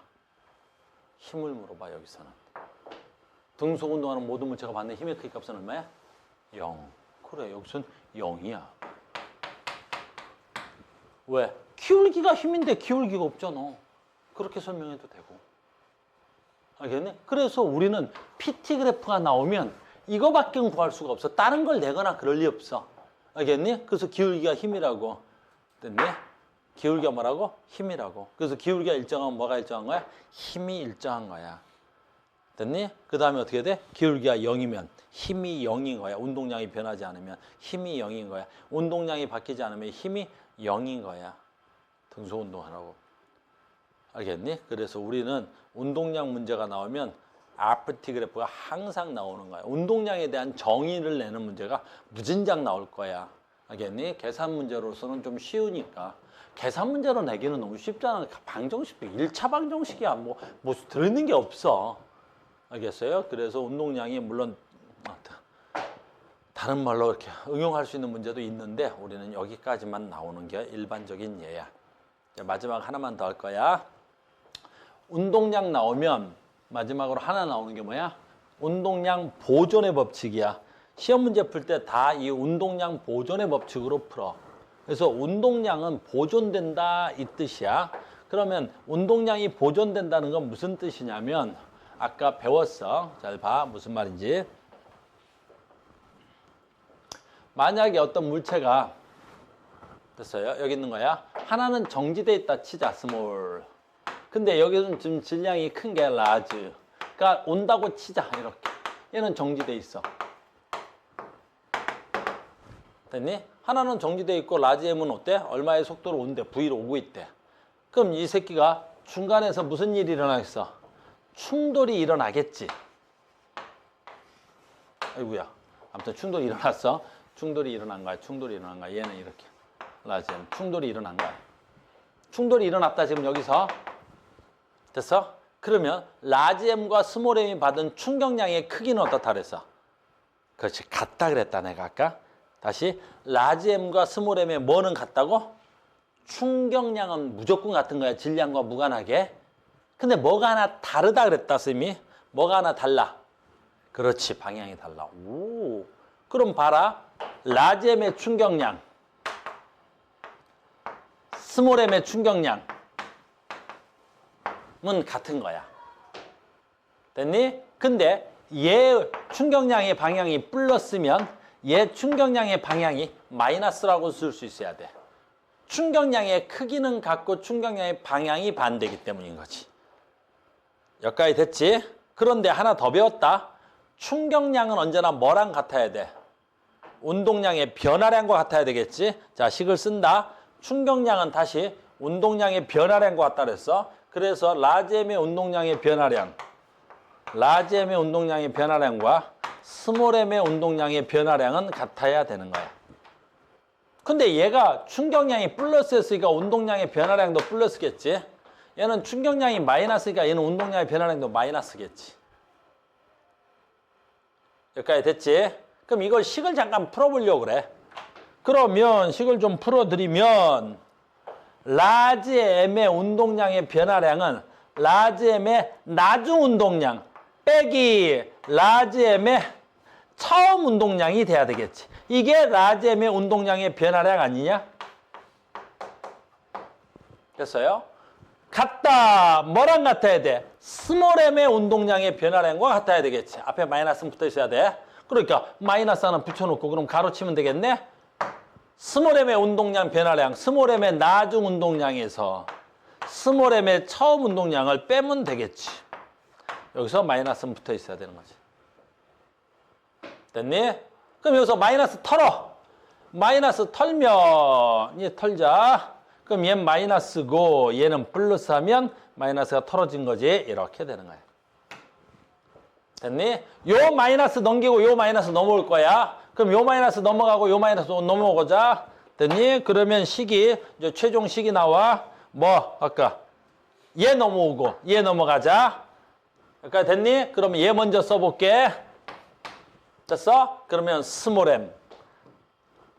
힘을 물어봐, 여기서는. 등속 운동하는 모든 물체가 받는 힘의 크기 값은 얼마야? 0. 그래, 여기서는 0이야. 왜? 기울기가 힘인데 기울기가 없잖아. 그렇게 설명해도 되고. 알겠니? 그래서 우리는 PT 그래프가 나오면 이거밖에 구할 수가 없어. 다른 걸 내거나 그럴 리 없어. 알겠니? 그래서 기울기가 힘이라고. 됐니? 기울기가 뭐라고? 힘이라고. 그래서 기울기가 일정하면 뭐가 일정한 거야? 힘이 일정한 거야. 됐니? 그 다음에 어떻게 돼? 기울기가 0이면 힘이 0인 거야. 운동량이 변하지 않으면 힘이 0인 거야. 운동량이 바뀌지 않으면 힘이 0인 거야. 등속 운동하라고. 알겠니? 그래서 우리는 운동량 문제가 나오면 RPT 그래프가 항상 나오는 거야. 운동량에 대한 정의를 내는 문제가 무진장 나올 거야. 알겠니? 계산 문제로서는 좀 쉬우니까. 계산 문제로 내기는 너무 쉽잖아. 방정식도 1차 방정식이야. 뭐 들어있는 게 없어. 알겠어요? 그래서 운동량이 물론 다른 말로 이렇게 응용할 수 있는 문제도 있는데 우리는 여기까지만 나오는 게 일반적인 예야. 마지막 하나만 더 할 거야. 운동량 나오면 마지막으로 하나 나오는 게 뭐야? 운동량 보존의 법칙이야. 시험 문제 풀 때 다 이 운동량 보존의 법칙으로 풀어. 그래서 운동량은 보존된다 이 뜻이야. 그러면 운동량이 보존된다는 건 무슨 뜻이냐면 아까 배웠어. 잘 봐. 무슨 말인지. 만약에 어떤 물체가 됐어요. 여기 있는 거야. 하나는 정지돼 있다 치자. 스몰. 근데 여기는 지금 질량이 큰 게 라지. 그러니까 온다고 치자. 이렇게. 얘는 정지돼 있어. 됐니? 하나는 정지돼 있고 라지 M은 어때? 얼마의 속도로 온대? V로 오고 있대. 그럼 이 새끼가 중간에서 무슨 일이 일어나겠어? 충돌이 일어나겠지. 아이고야. 아무튼 충돌이 일어났어. 충돌이 일어난 거야. 충돌이 일어난 거야. 얘는 이렇게. 라지 M. 충돌이 일어난 거야. 충돌이 일어났다 지금 여기서. 됐어? 그러면 라지 M과 스몰 M이 받은 충격량의 크기는 어떻다 그랬어? 그렇지. 같다 그랬다 내가 아까. 다시 라지 M과 스몰 M의 뭐는 같다고? 충격량은 무조건 같은 거야. 질량과 무관하게. 근데 뭐가 하나 다르다 그랬다 쌤이. 뭐가 하나 달라. 그렇지. 방향이 달라. 오. 그럼 봐라. 라지 M의 충격량, 스몰 M의 충격량은 같은 거야. 됐니? 근데 얘 충격량의 방향이 플러스면 얘 충격량의 방향이 마이너스라고 쓸 수 있어야 돼. 충격량의 크기는 같고 충격량의 방향이 반대이기 때문인 거지. 여기까지 됐지? 그런데 하나 더 배웠다. 충격량은 언제나 뭐랑 같아야 돼? 운동량의 변화량과 같아야 되겠지? 자, 식을 쓴다. 충격량은 다시 운동량의 변화량과 같다 그랬어. 그래서 라지 M의 운동량의 변화량, 라지 M의 운동량의 변화량과 스몰 M의 운동량의 변화량은 같아야 되는 거야. 근데 얘가 충격량이 플러스였으니까 운동량의 변화량도 플러스겠지? 얘는 충격량이 마이너스니까 얘는 운동량의 변화량도 마이너스겠지. 여기까지 됐지? 그럼 이걸 식을 잠깐 풀어보려고 그래. 그러면 식을 좀 풀어드리면 라지 M의 운동량의 변화량은 라지 M의 나중 운동량 빼기 라지 M의 처음 운동량이 돼야 되겠지. 이게 라지 M의 운동량의 변화량 아니냐? 됐어요? 같다. 뭐랑 같아야 돼? 스몰 m의 운동량의 변화량과 같아야 되겠지. 앞에 마이너스는 붙어 있어야 돼. 그러니까 마이너스 하나 붙여놓고 그럼 가로 치면 되겠네? 스몰 m의 운동량 변화량, 스몰 m의 나중 운동량에서 스몰 m의 처음 운동량을 빼면 되겠지. 여기서 마이너스는 붙어 있어야 되는 거지. 됐니? 그럼 여기서 마이너스 털어. 마이너스 털면 얘 털자. 그럼 얘는 마이너스고 얘는 플러스 하면 마이너스가 털어진 거지. 이렇게 되는 거야. 됐니? 요 마이너스 넘기고 요 마이너스 넘어올 거야. 그럼 요 마이너스 넘어가고 요 마이너스 넘어오자. 됐니? 그러면 식이 이제 최종 식이 나와. 뭐 아까 얘 넘어오고 얘 넘어가자. 그러니까 됐니? 그러면 얘 먼저 써볼게. 됐어? 그러면 스몰 m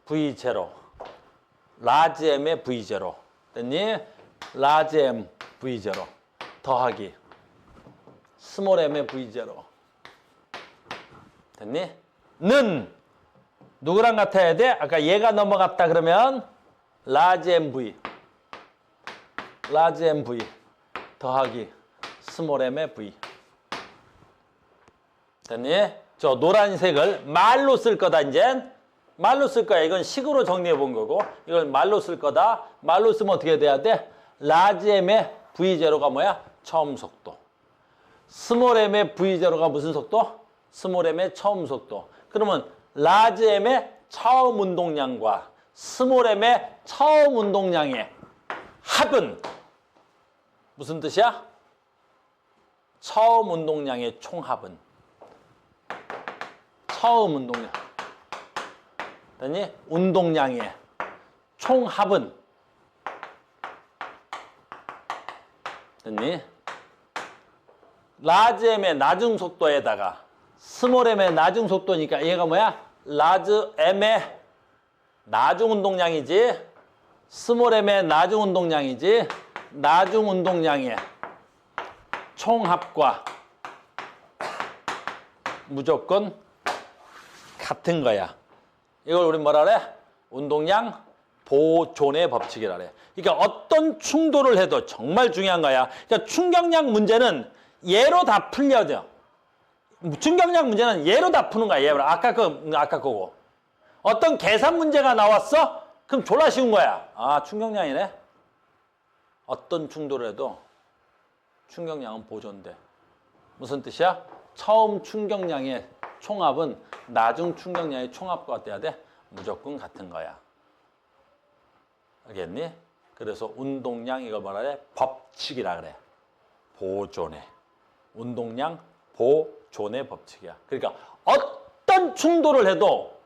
v0 라지 m의 v0 됐니? 라지 m v0 더하기 스몰 m의 v0 됐니? 는 누구랑 같아야 돼? 아까 얘가 넘어갔다 그러면 라지 mv 라지 mv 더하기 스몰 m의 v 됐니? 저 노란색을 말로 쓸 거다 이젠. 말로 쓸 거야. 이건 식으로 정리해 본 거고 이걸 말로 쓸 거다. 말로 쓰면 어떻게 돼야 돼? 라지 m의 v0가 뭐야? 처음 속도. 스몰 m의 v0가 무슨 속도? 스몰 m의 처음 속도. 그러면 라지 m의 처음 운동량과 스몰 m의 처음 운동량의 합은 무슨 뜻이야? 처음 운동량의 총합은 처음 운동량. 됐니? 운동량의 총합은 됐니? 라지 m의 나중 속도에다가 스몰 m의 나중 속도니까 얘가 뭐야? 라지 m의 나중 운동량이지. 스몰 m의 나중 운동량이지. 나중 운동량의 총합과 무조건 같은 거야. 이걸 우리 뭐라 그래? 운동량 보존의 법칙이라 그래. 그러니까 어떤 충돌을 해도 정말 중요한 거야. 그러니까 충격량 문제는 얘로 다 풀려져. 충격량 문제는 얘로 다 푸는 거야. 얘로. 아까 거고. 어떤 계산 문제가 나왔어? 그럼 졸라 쉬운 거야. 아, 충격량이네. 어떤 충돌을 해도 충격량은 보존돼. 무슨 뜻이야? 처음 충격량의 총합은 나중 충격량의 총합과 어때야 돼? 무조건 같은 거야. 알겠니? 그래서 운동량 이걸 뭐라 그래? 법칙이라 그래. 보존의. 운동량 보존의 법칙이야. 그러니까 어떤 충돌을 해도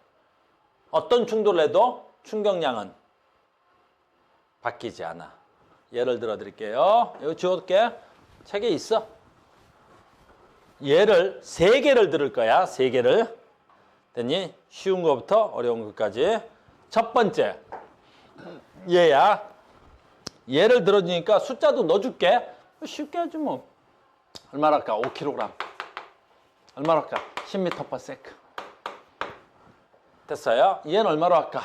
충격량은 바뀌지 않아. 예를 들어 드릴게요. 여기 지워둘게. 책에 있어. 예를 3개를 들을 거야. 3개를. 됐니? 쉬운 거부터 어려운 것까지. 첫 번째. 얘야. 예를 들어주니까 숫자도 넣어줄게. 쉽게 하지 뭐. 얼마나 할까? 5kg. 얼마나 할까? 10m/s. 됐어요? 얘는 얼마로 할까?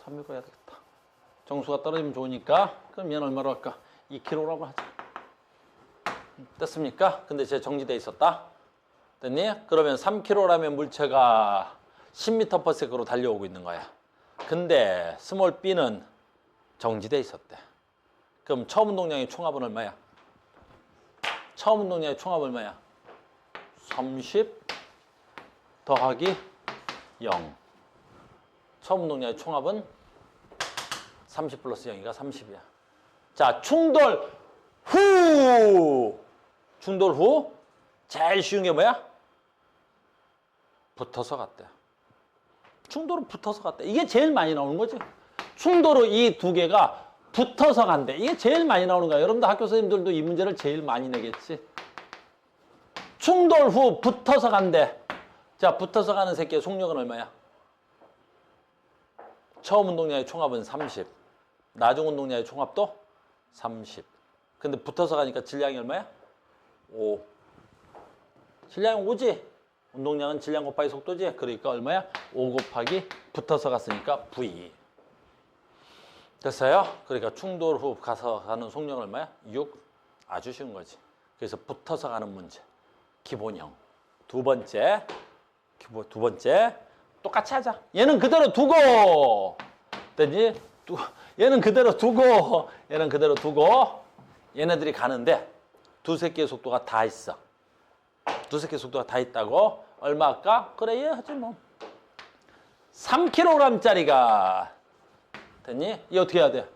300 해야 되겠다. 정수가 떨어지면 좋으니까. 그럼 얘는 얼마로 할까? 2kg라고 하자. 됐습니까? 근데 제 정지돼 있었다. 됐니? 그러면 3kg라면 물체가 10m/s로 달려오고 있는 거야. 근데 스몰 b는 정지돼 있었대. 그럼 처음 운동량의 총합은 얼마야? 처음 운동량의 총합은 얼마야? 30 더하기 0. 처음 운동량의 총합은 30 플러스 0이가 30이야. 자, 충돌 후 제일 쉬운 게 뭐야? 붙어서 갔대. 충돌은 붙어서 갔대. 이게 제일 많이 나오는 거지. 충돌로 이 두 개가 붙어서 간대. 이게 제일 많이 나오는 거야. 여러분들 학교 선생님들도 이 문제를 제일 많이 내겠지. 충돌 후 붙어서 간대. 자, 붙어서 가는 새끼의 속력은 얼마야? 처음 운동량의 총합은 30. 나중 운동량의 총합도 30. 근데 붙어서 가니까 질량이 얼마야? 5. 질량이 5지? 운동량은 질량 곱하기 속도지? 그러니까 얼마야? 5 곱하기 붙어서 갔으니까 V. 됐어요? 그러니까 충돌 후 가서 가는 속력은 얼마야? 6. 아주 쉬운 거지. 그래서 붙어서 가는 문제. 기본형. 두 번째. 똑같이 하자. 얘는 그대로 두고. 됐니? 얘는 그대로 두고. 얘는 그대로 두고. 얘네들이 가는데 두세 개의 속도가 다 있어. 두세 개의 속도가 다 있다고? 얼마 할까? 그래, 얘 하지 뭐. 3kg짜리가 됐니? 이 어떻게 해야 돼?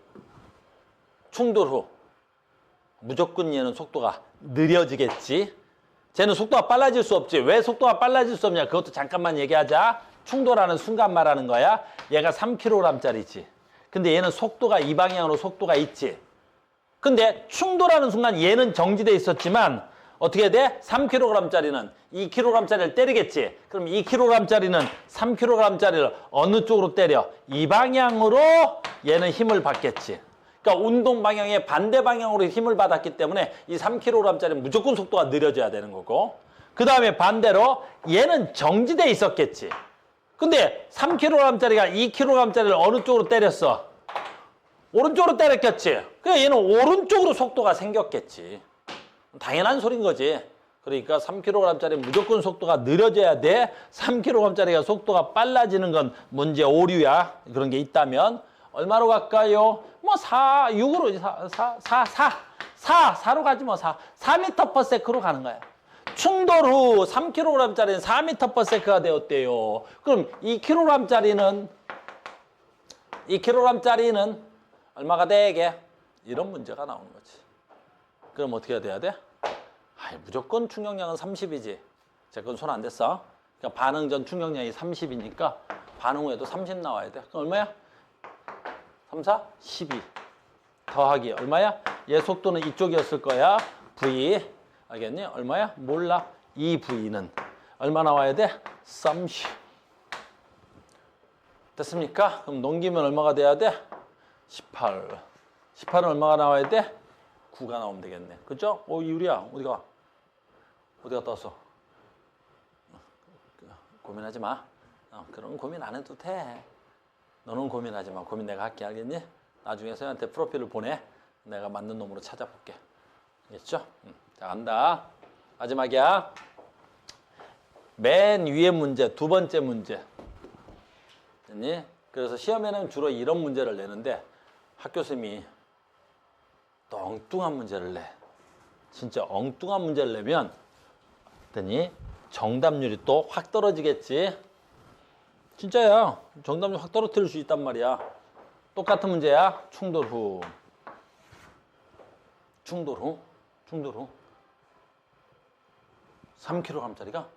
충돌 후 무조건 얘는 속도가 느려지겠지. 쟤는 속도가 빨라질 수 없지. 왜 속도가 빨라질 수 없냐? 그것도 잠깐만 얘기하자. 충돌하는 순간 말하는 거야. 얘가 3kg짜리지. 근데 얘는 속도가 이 방향으로 속도가 있지. 근데 충돌하는 순간 얘는 정지돼 있었지만 어떻게 돼? 3kg짜리는 2kg짜리를 때리겠지. 그럼 2kg짜리는 3kg짜리를 어느 쪽으로 때려? 이 방향으로 얘는 힘을 받겠지. 그러니까 운동 방향의 반대 방향으로 힘을 받았기 때문에 이 3kg짜리는 무조건 속도가 느려져야 되는 거고, 그 다음에 반대로 얘는 정지돼 있었겠지. 근데 3kg짜리가 2kg짜리를 어느 쪽으로 때렸어? 오른쪽으로 때렸겠지. 그러니까 얘는 오른쪽으로 속도가 생겼겠지. 당연한 소린 거지. 그러니까 3kg짜리 무조건 속도가 느려져야 돼. 3kg짜리가 속도가 빨라지는 건 문제 오류야. 그런 게 있다면 얼마로 갈까요? 뭐 6으로 4로 가지 뭐 4m/s로 가는 거야. 충돌 후 3kg짜리는 4m/s가 되었대요. 그럼 2kg짜리는 얼마가 되게? 이런 문제가 나오는 거지. 그럼 어떻게 돼야 돼? 무조건 충격량은 30이지. 제 건 손 안 댔어. 그러니까 반응 전 충격량이 30이니까 반응 후에도 30 나와야 돼. 그럼 얼마야? 3, 4, 12. 더하기 얼마야? 얘 속도는 이쪽이었을 거야. V. 알겠니? 얼마야? 몰라. 이 V는 얼마 나와야 돼? 30. 됐습니까? 그럼 넘기면 얼마가 돼야 돼? 18. 18은 얼마가 나와야 돼? 9가 나오면 되겠네. 그죠? 유리야. 어디가? 어디 갔다 왔어? 고민하지 마. 그런 고민 안 해도 돼. 너는 고민하지 마. 고민 내가 할게. 알겠니? 나중에 서희한테 프로필을 보내. 내가 맞는 놈으로 찾아볼게. 알겠죠? 자, 간다. 마지막이야. 맨 위에 문제, 두 번째 문제. 됐니? 그래서 시험에는 주로 이런 문제를 내는데 학교쌤이 또 엉뚱한 문제를 내. 진짜 엉뚱한 문제를 내면 됐니? 정답률이 또 확 떨어지겠지. 진짜야. 정답률 확 떨어뜨릴 수 있단 말이야. 똑같은 문제야. 충돌 후 3kg짜리가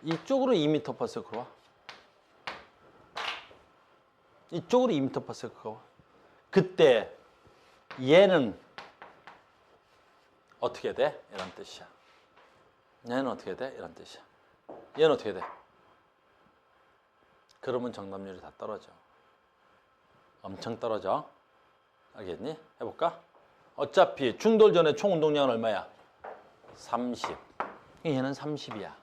이쪽으로 2m/s로 와. 이쪽으로 2m/s가 와. 그때 얘는 어떻게 돼? 이런 뜻이야. 얘는 어떻게 돼? 이런 뜻이야. 얘는 어떻게 돼? 그러면 정답률이 다 떨어져. 엄청 떨어져. 알겠니? 해볼까? 어차피 충돌 전에 총 운동량은 얼마야? 30. 얘는 30이야.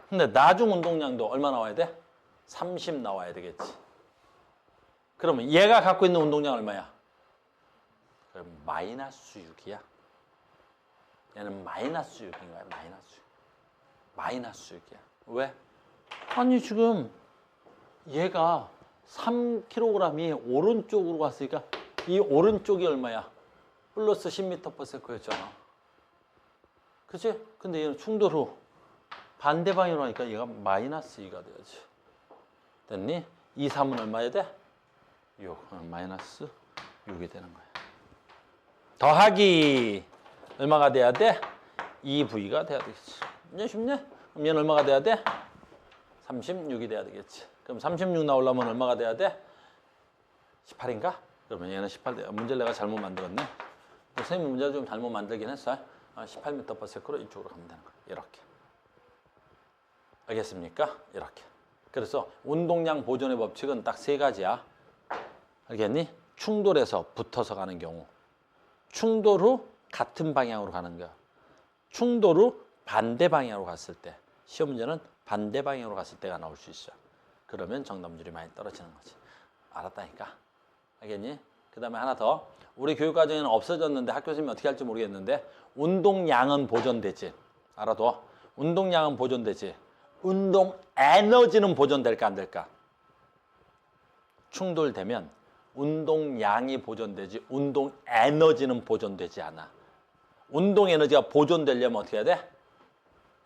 근데 나중 운동량도 얼마 나와야 돼? 30 나와야 되겠지. 그러면 얘가 갖고 있는 운동량 얼마야? 그럼 마이너스 6이야. 얘는 마이너스 6인 거야. 마이너스 6이야. 왜? 아니 지금 얘가 3kg이 오른쪽으로 갔으니까 이 오른쪽이 얼마야? 플러스 10m/s였잖아. 그치? 근데 얘는 충돌 후 반대 방향으로 하니까 얘가 마이너스 2가 돼야지. 됐니? 2, 3은 얼마야 돼? 6. 마이너스 6이 되는 거야. 더하기 얼마가 돼야 돼? 2V가 돼야 되겠지. 이제 쉽네? 그럼 얘는 얼마가 돼야 돼? 36이 돼야 되겠지. 그럼 36 나오려면 얼마가 돼야 돼? 18인가? 그러면 얘는 18 돼요. 문제를 내가 잘못 만들었네. 선생님 문제를 좀 잘못 만들긴 했어요. 18m/s로 이쪽으로 가면 되는 거예요. 이렇게. 알겠습니까? 이렇게. 그래서 운동량 보존의 법칙은 딱 세 가지야. 알겠니? 충돌해서 붙어서 가는 경우, 충돌 후 같은 방향으로 가는 거, 충돌 후 반대 방향으로 갔을 때, 시험 문제는 반대 방향으로 갔을 때가 나올 수 있어. 그러면 정답률이 많이 떨어지는 거지. 알았다니까. 알겠니? 그 다음에 하나 더. 우리 교육과정에는 없어졌는데 학교 선생님이 어떻게 할지 모르겠는데 운동량은 보존되지. 알아둬. 운동량은 보존되지. 운동 에너지는 보존될까 안 될까? 충돌되면 운동량이 보존되지 운동 에너지는 보존되지 않아. 운동 에너지가 보존되려면 어떻게 해야 돼?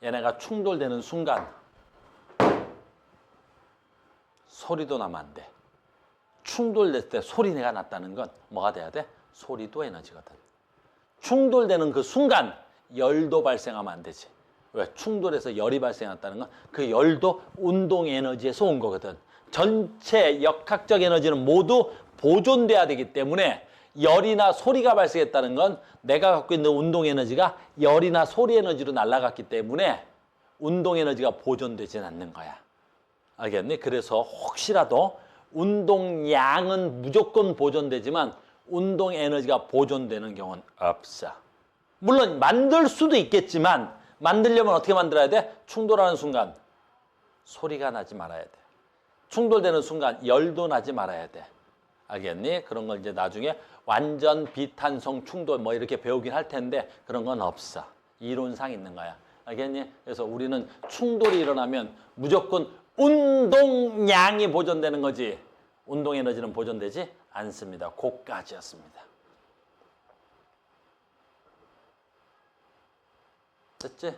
얘네가 충돌되는 순간 소리도 나면 안 돼. 충돌될 때 소리가 났다는 건 뭐가 돼야 돼? 소리도 에너지거든. 충돌되는 그 순간 열도 발생하면 안 되지. 왜? 충돌해서 열이 발생했다는 건 그 열도 운동 에너지에서 온 거거든. 전체 역학적 에너지는 모두 보존돼야 되기 때문에 열이나 소리가 발생했다는 건 내가 갖고 있는 운동 에너지가 열이나 소리 에너지로 날아갔기 때문에 운동 에너지가 보존되지는 않는 거야. 알겠니? 그래서 혹시라도 운동량은 무조건 보존되지만 운동 에너지가 보존되는 경우는 없어. 물론 만들 수도 있겠지만 만들려면 어떻게 만들어야 돼? 충돌하는 순간 소리가 나지 말아야 돼. 충돌되는 순간 열도 나지 말아야 돼. 알겠니? 그런 걸 이제 나중에 완전 비탄성 충돌 뭐 이렇게 배우긴 할 텐데 그런 건 없어. 이론상 있는 거야. 알겠니? 그래서 우리는 충돌이 일어나면 무조건 운동량이 보존되는 거지 운동 에너지는 보존되지 않습니다. 그까지였습니다. 됐지?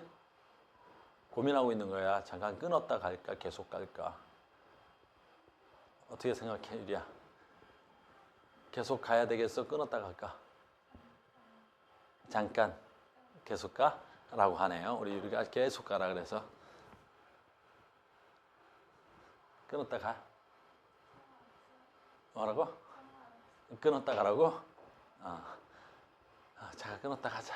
고민하고 있는 거야. 잠깐 끊었다 갈까? 계속 갈까? 어떻게 생각해, 유리야? 계속 가야 되겠어? 끊었다 갈까? 잠깐 계속 가? 라고 하네요. 우리 유리가 계속 가라 그래서. 끊었다 가? 뭐라고? 끊었다 가라고? 잠깐 끊었다 가자.